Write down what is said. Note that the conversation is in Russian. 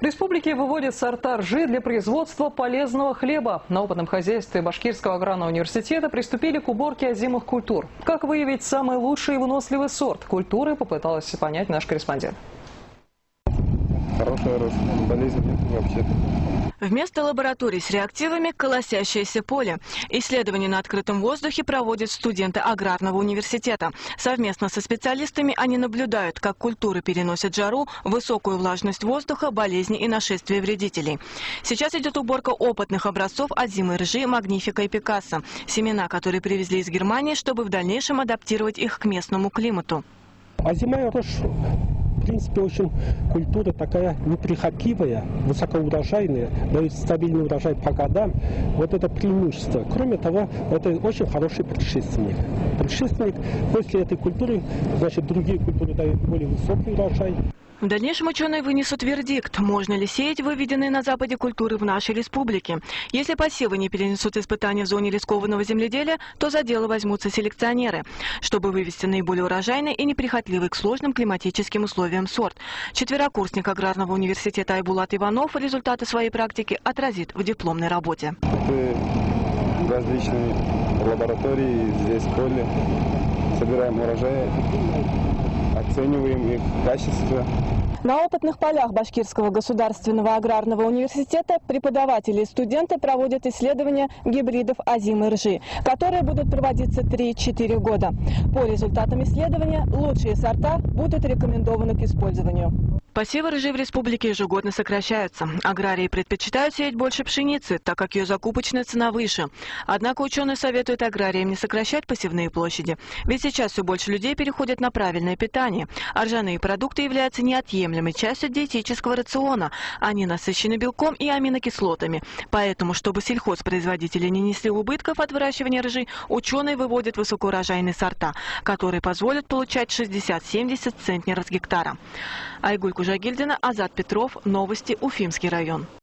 В республике выводят сорта ржи для производства полезного хлеба. На опытном хозяйстве Башкирского аграрного университета приступили к уборке озимых культур. Как выявить самый лучший и выносливый сорт культуры, попыталась понять наш корреспондент. Хорошая рост, болезнь вообще-то. Вместо лабораторий с реактивами – колосящееся поле. Исследования на открытом воздухе проводят студенты аграрного университета. Совместно со специалистами они наблюдают, как культуры переносят жару, высокую влажность воздуха, болезни и нашествие вредителей. Сейчас идет уборка опытных образцов озимой ржи, магнифика и пикассо. Семена, которые привезли из Германии, чтобы в дальнейшем адаптировать их к местному климату. Озимая рожь, в принципе, очень культура такая неприхотливая, высокоурожайная, дает стабильный урожай по годам. Вот это преимущество. Кроме того, это очень хороший предшественник. Предшественник после этой культуры, значит, другие культуры дают более высокий урожай. В дальнейшем ученые вынесут вердикт, можно ли сеять выведенные на Западе культуры в нашей республике. Если посевы не перенесут испытания в зоне рискованного земледелия, то за дело возьмутся селекционеры, чтобы вывести наиболее урожайный и неприхотливый к сложным климатическим условиям сорт. Четверокурсник аграрного университета Айбулат Иванов результаты своей практики отразит в дипломной работе. Это различные лаборатории, здесь поле, собираем урожаи, оцениваем их качество. На опытных полях Башкирского государственного аграрного университета преподаватели и студенты проводят исследования гибридов озимой ржи, которые будут проводиться 3-4 года. По результатам исследования лучшие сорта будут рекомендованы к использованию. Посевы ржи в республике ежегодно сокращаются. Аграрии предпочитают сеять больше пшеницы, так как ее закупочная цена выше. Однако ученые советуют аграриям не сокращать посевные площади. Ведь сейчас все больше людей переходят на правильное питание. А ржаные продукты являются неотъемлемой частью диетического рациона. Они насыщены белком и аминокислотами. Поэтому, чтобы сельхозпроизводители не несли убытков от выращивания ржи, ученые выводят высокоурожайные сорта, которые позволят получать 60-70 центнеров с гектара. Айгуль Кужагильдина, Азат Петров. Новости. Уфимский район.